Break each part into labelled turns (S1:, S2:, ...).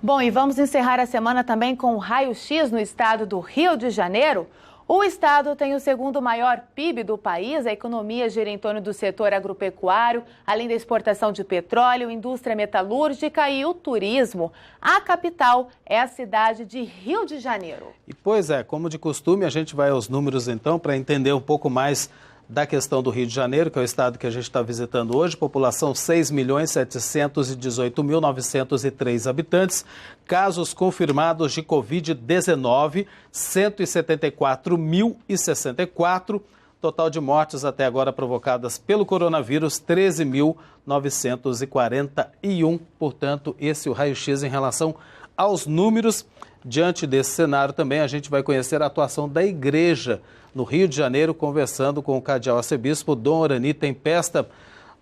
S1: Bom, e vamos encerrar a semana também com o raio-x no estado do Rio de Janeiro. O estado tem o segundo maior PIB do país, a economia gira em torno do setor agropecuário, além da exportação de petróleo, indústria metalúrgica e o turismo. A capital é a cidade de Rio de Janeiro.
S2: E pois é, como de costume, a gente vai aos números então para entender um pouco mais da questão do Rio de Janeiro, que é o estado que a gente está visitando hoje. População 6.718.903 habitantes. Casos confirmados de Covid-19, 174.064. Total de mortes até agora provocadas pelo coronavírus, 13.941. Portanto, esse é o raio-x em relação aos números. Diante desse cenário também a gente vai conhecer a atuação da igreja no Rio de Janeiro, conversando com o cardeal arcebispo Dom Orani Tempesta.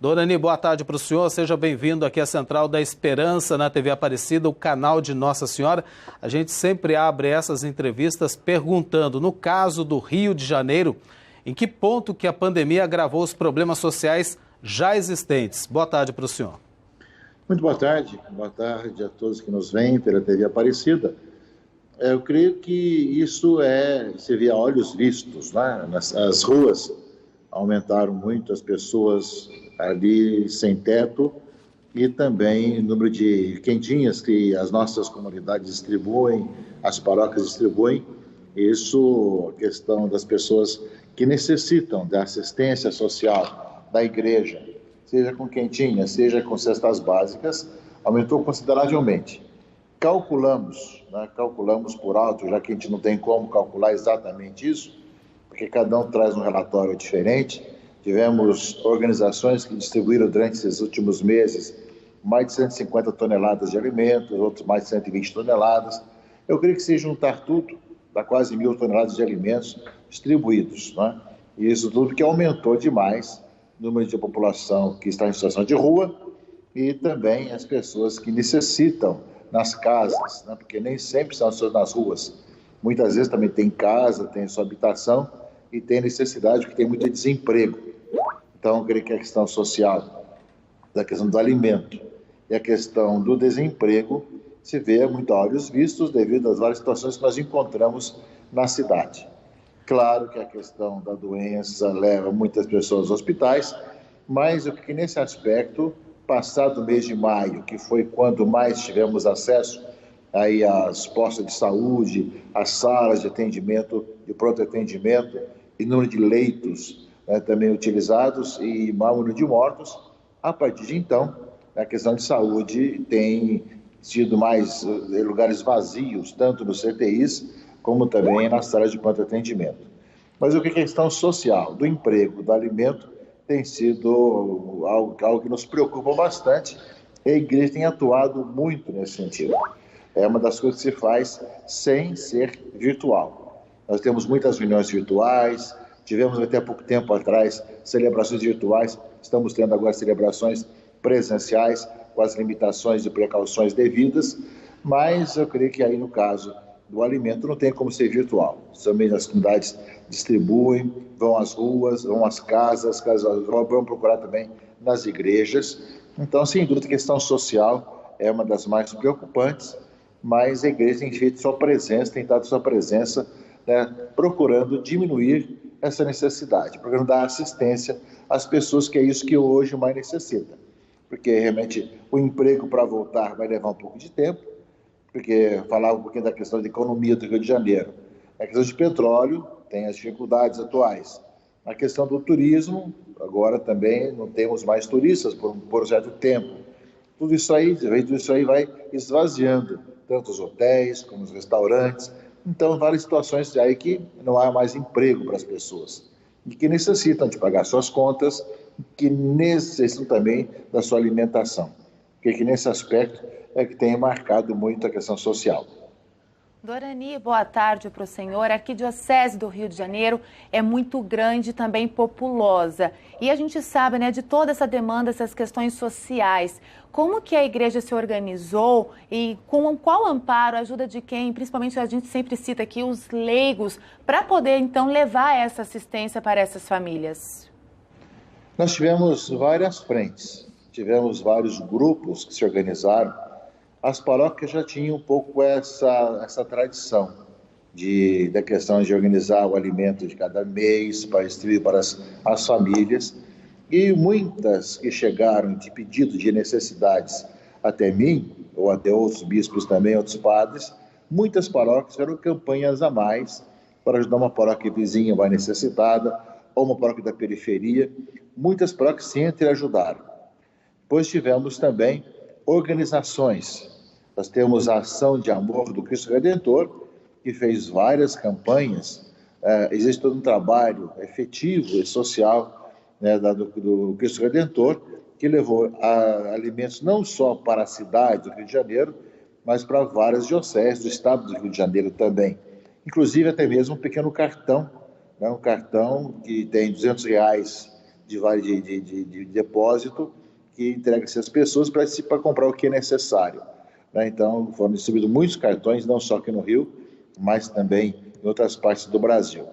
S2: Dom Orani, boa tarde para o senhor, seja bem-vindo aqui à Central da Esperança, na TV Aparecida, o canal de Nossa Senhora. A gente sempre abre essas entrevistas perguntando, no caso do Rio de Janeiro, em que ponto que a pandemia agravou os problemas sociais já existentes. Boa tarde para o senhor.
S3: Muito boa tarde a todos que nos veem pela TV Aparecida. Eu creio que isso se vê a olhos vistos, né? As ruas aumentaram muito, as pessoas ali sem teto e também o número de quentinhas que as nossas comunidades distribuem, as paróquias distribuem. Isso, a questão das pessoas que necessitam da assistência social da igreja, seja com quentinhas, seja com cestas básicas, aumentou consideravelmente. Calculamos por alto, já que a gente não tem como calcular exatamente isso, porque cada um traz um relatório diferente. Tivemos organizações que distribuíram durante esses últimos meses mais de 150 toneladas de alimentos, outros mais de 120 toneladas. Eu creio que se juntar tudo, dá quase 1.000 toneladas de alimentos distribuídos, né? E isso tudo que aumentou demais o número de população que está em situação de rua e também as pessoas que necessitam nas casas, né? Porque nem sempre são as pessoas nas ruas. Muitas vezes também tem casa, tem sua habitação e tem necessidade, porque tem muito desemprego. Então, eu creio que a questão social, da questão do alimento e a questão do desemprego se vê muito a olhos vistos devido às várias situações que nós encontramos na cidade. Claro que a questão da doença leva muitas pessoas aos hospitais, mas eu creio que nesse aspecto, passado o mês de maio, que foi quando mais tivemos acesso aí às postos de saúde, às salas de atendimento, de pronto atendimento, e número de leitos, né, também utilizados, e maior número de mortos, a partir de então, a questão de saúde tem sido mais lugares vazios, tanto nos CTIs, como também nas salas de pronto atendimento. Mas o que é a questão social, do emprego, do alimento, tem sido algo que nos preocupa bastante, e a igreja tem atuado muito nesse sentido. É uma das coisas que se faz sem ser virtual. Nós temos muitas reuniões virtuais, tivemos até pouco tempo atrás celebrações virtuais, estamos tendo agora celebrações presenciais, com as limitações e precauções devidas, mas eu creio que aí no caso do alimento não tem como ser virtual. Também as comunidades distribuem, vão às ruas, vão às casas vão procurar também nas igrejas. Então, sem dúvida, a questão social é uma das mais preocupantes, mas a igreja tem feito sua presença, tem dado sua presença, né, procurando diminuir essa necessidade, procurando dar assistência às pessoas, que é isso que hoje mais necessita. Porque realmente o emprego para voltar vai levar um pouco de tempo, porque falava um pouquinho da questão da economia do Rio de Janeiro. A questão de petróleo tem as dificuldades atuais. A questão do turismo, agora também não temos mais turistas por um certo tempo. Tudo isso aí vai esvaziando, tanto os hotéis como os restaurantes. Então, várias situações aí que não há mais emprego para as pessoas e que necessitam de pagar suas contas, que necessitam também da sua alimentação. Porque nesse aspecto é que tem marcado muito a questão social.
S1: Dom Orani, boa tarde para o senhor. A Arquidiocese do Rio de Janeiro é muito grande e também populosa. E a gente sabe, né, de toda essa demanda, essas questões sociais. Como que a igreja se organizou e com qual amparo, ajuda de quem? Principalmente a gente sempre cita aqui os leigos, para poder então levar essa assistência para essas famílias.
S3: Nós tivemos várias frentes, tivemos vários grupos que se organizaram. as paróquias já tinham um pouco essa tradição da questão de organizar o alimento de cada mês para distribuir para as famílias, e muitas que chegaram de pedido de necessidades até mim, ou até outros bispos também, outros padres, muitas paróquias fizeram campanhas a mais para ajudar uma paróquia vizinha mais necessitada, ou uma paróquia da periferia. Muitas paróquias se entreajudaram. Depois tivemos também organizações. Nós temos a Ação de Amor do Cristo Redentor, que fez várias campanhas. Existe todo um trabalho efetivo e social, né, do Cristo Redentor, que levou alimentos não só para a cidade do Rio de Janeiro, mas para várias dioceses do estado do Rio de Janeiro também. Inclusive até mesmo um pequeno cartão, né, um cartão que tem R$200 de depósito, que entrega-se às pessoas para comprar o que é necessário. Né? Então, foram distribuídos muitos cartões, não só aqui no Rio, mas também em outras partes do Brasil.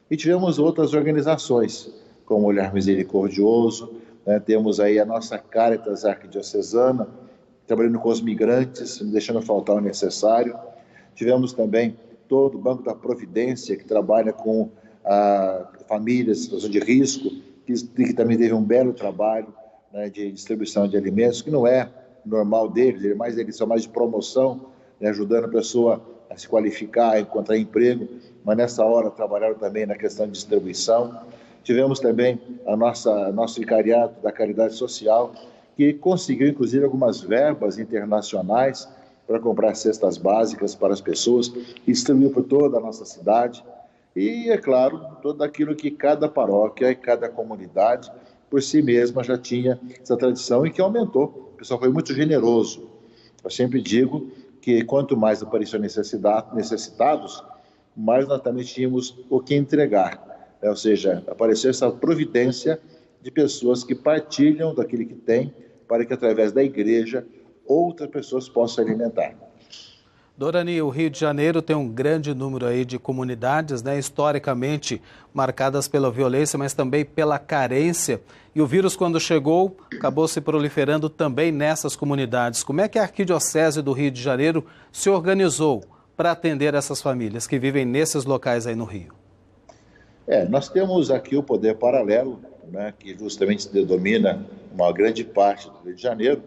S3: E tivemos outras organizações, como o Olhar Misericordioso, né? Temos aí a nossa Caritas Arquidiocesana, trabalhando com os migrantes, não deixando faltar o necessário. Tivemos também todo o Banco da Providência, que trabalha com famílias em situação de risco, que também teve um belo trabalho, né, de distribuição de alimentos, que não é normal deles, eles são mais de promoção, né, ajudando a pessoa a se qualificar, a encontrar emprego, mas nessa hora trabalharam também na questão de distribuição. Tivemos também nosso vicariato da Caridade Social, que conseguiu, inclusive, algumas verbas internacionais para comprar cestas básicas para as pessoas, e distribuiu por toda a nossa cidade. E, é claro, tudo aquilo que cada paróquia e cada comunidade, por si mesma, já tinha essa tradição e que aumentou. O pessoal foi muito generoso. Eu sempre digo que quanto mais apareciam necessitados, mais nós também tínhamos o que entregar. Ou seja, apareceu essa providência de pessoas que partilham daquilo que têm, para que, através da igreja, outras pessoas possam alimentar.
S2: Dorani, o Rio de Janeiro tem um grande número aí de comunidades, né, historicamente marcadas pela violência, mas também pela carência. E o vírus, quando chegou, acabou se proliferando também nessas comunidades. Como é que a Arquidiocese do Rio de Janeiro se organizou para atender essas famílias que vivem nesses locais aí no Rio?
S3: Nós temos aqui o Poder Paralelo, né, que justamente domina uma grande parte do Rio de Janeiro,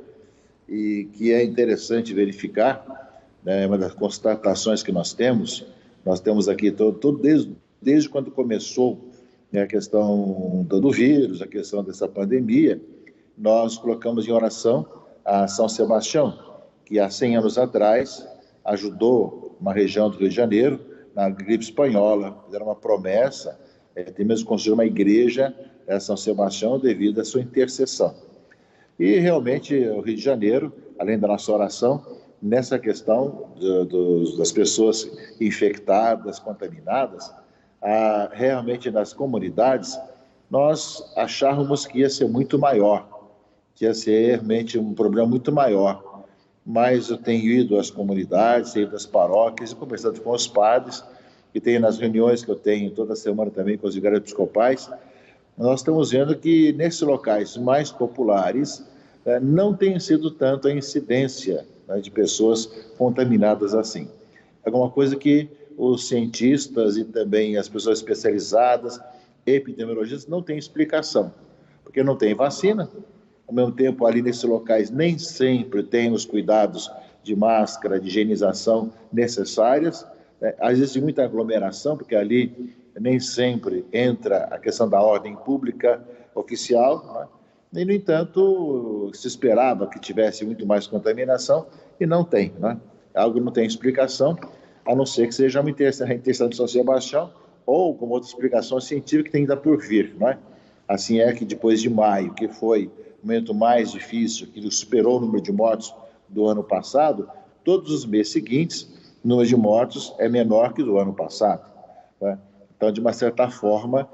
S3: e que é interessante verificar, né, uma das constatações que nós temos aqui desde quando começou, né, a questão do vírus, a questão dessa pandemia, nós colocamos em oração a São Sebastião, que há 100 anos atrás ajudou uma região do Rio de Janeiro na gripe espanhola, fizeram uma promessa, tem mesmo construído uma igreja a São Sebastião devido à sua intercessão. E realmente o Rio de Janeiro, além da nossa oração, nessa questão das pessoas infectadas, contaminadas, realmente nas comunidades, nós achávamos que ia ser muito maior, que ia ser realmente um problema muito maior. Mas eu tenho ido às comunidades, tenho ido às paróquias e conversado com os padres, e tenho nas reuniões que eu tenho toda semana também com os vigários episcopais, nós estamos vendo que nesses locais mais populares não tem sido tanto a incidência, né, de pessoas contaminadas assim. Alguma coisa que os cientistas e também as pessoas especializadas, epidemiologistas, não têm explicação, porque não tem vacina. Ao mesmo tempo, ali nesses locais nem sempre tem os cuidados de máscara, de higienização necessárias. Existe muita aglomeração, porque ali nem sempre entra a questão da ordem pública oficial, né? E, no entanto, se esperava que tivesse muito mais contaminação e não tem, né? Algo não tem explicação, a não ser que seja uma intervenção de São Sebastião ou com outra explicação científica que tem ainda por vir, não é? Assim é que depois de maio, que foi o momento mais difícil, que superou o número de mortos do ano passado, todos os meses seguintes, o número de mortos é menor que do ano passado, né? Então, de uma certa forma,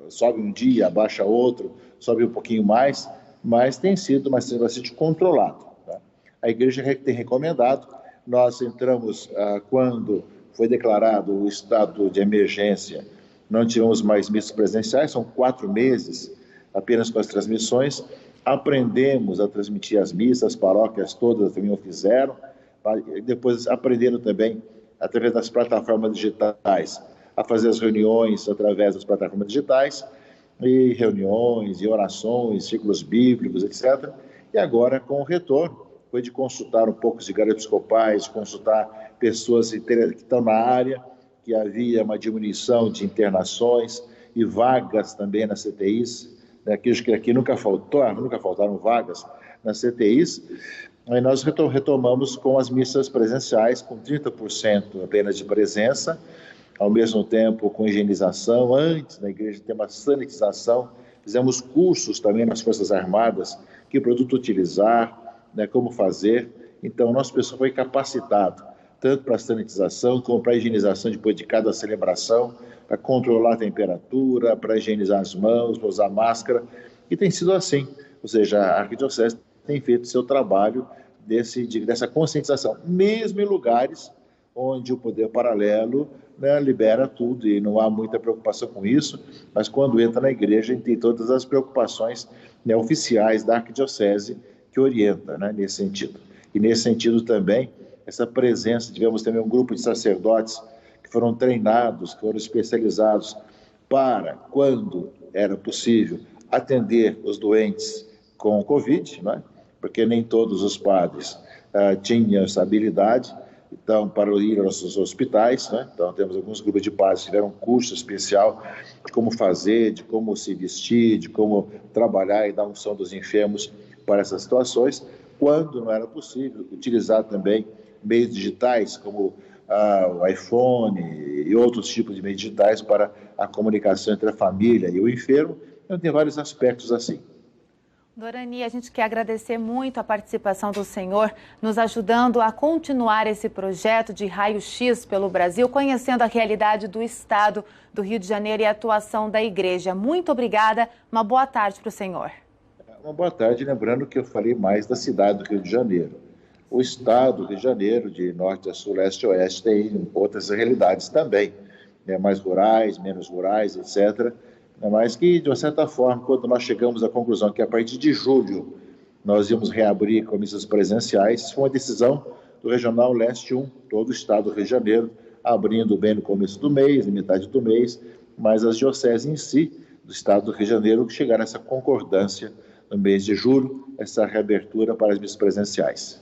S3: sobe um dia, abaixa outro, sobe um pouquinho mais, mas tem sido bastante controlado, tá? A igreja tem recomendado. Nós entramos, quando foi declarado o estado de emergência, não tivemos mais missas presenciais, são 4 meses apenas com as transmissões, aprendemos a transmitir as missas, as paróquias todas também o fizeram, depois aprenderam também, através das plataformas digitais, a fazer as reuniões através das plataformas digitais, e reuniões, e orações, ciclos bíblicos, etc. E agora, com o retorno, foi de consultar um pouco os vigários episcopais, consultar pessoas que estão na área, que havia uma diminuição de internações e vagas também nas CTIs, né, que aqui nunca faltaram vagas nas CTIs. Aí nós retomamos com as missas presenciais, com 30% apenas de presença, ao mesmo tempo com higienização. Antes, na igreja, tem uma sanitização. Fizemos cursos também nas Forças Armadas, que produto utilizar, né, como fazer. Então, nosso pessoal foi capacitado, tanto para a sanitização, como para a higienização depois de cada celebração, para controlar a temperatura, para higienizar as mãos, para usar máscara. E tem sido assim. Ou seja, a Arquidiocese tem feito seu trabalho dessa conscientização, mesmo em lugares onde o poder paralelo, né, libera tudo e não há muita preocupação com isso, mas quando entra na igreja, a gente tem todas as preocupações, né, oficiais da Arquidiocese que orienta, né, nesse sentido. E nesse sentido também, essa presença, tivemos também um grupo de sacerdotes que foram treinados, que foram especializados para, quando era possível, atender os doentes com Covid, né, porque nem todos os padres tinham essa habilidade, então, para ir aos hospitais, né? Então, temos alguns grupos de padres que tiveram um curso especial de como fazer, de como se vestir, de como trabalhar e dar unção dos enfermos para essas situações. Quando não era possível, utilizar também meios digitais, como o iPhone e outros tipos de meios digitais para a comunicação entre a família e o enfermo. Então, tem vários aspectos assim.
S1: Dorani, a gente quer agradecer muito a participação do senhor, nos ajudando a continuar esse projeto de raio-x pelo Brasil, conhecendo a realidade do estado do Rio de Janeiro e a atuação da igreja. Muito obrigada, uma boa tarde para o senhor.
S3: Uma boa tarde, lembrando que eu falei mais da cidade do Rio de Janeiro. O estado do Rio de Janeiro, de norte a sul, leste a oeste, tem outras realidades também, né, mais rurais, menos rurais, etc., mas que, de uma certa forma, quando nós chegamos à conclusão que a partir de julho nós íamos reabrir com missas presenciais, foi uma decisão do Regional Leste 1, todo o estado do Rio de Janeiro, abrindo bem no começo do mês, na metade do mês, mas as dioceses em si, do estado do Rio de Janeiro, chegaram a essa concordância no mês de julho, essa reabertura para as missas presenciais.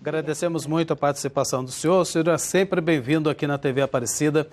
S2: Agradecemos muito a participação do senhor. O senhor é sempre bem-vindo aqui na TV Aparecida.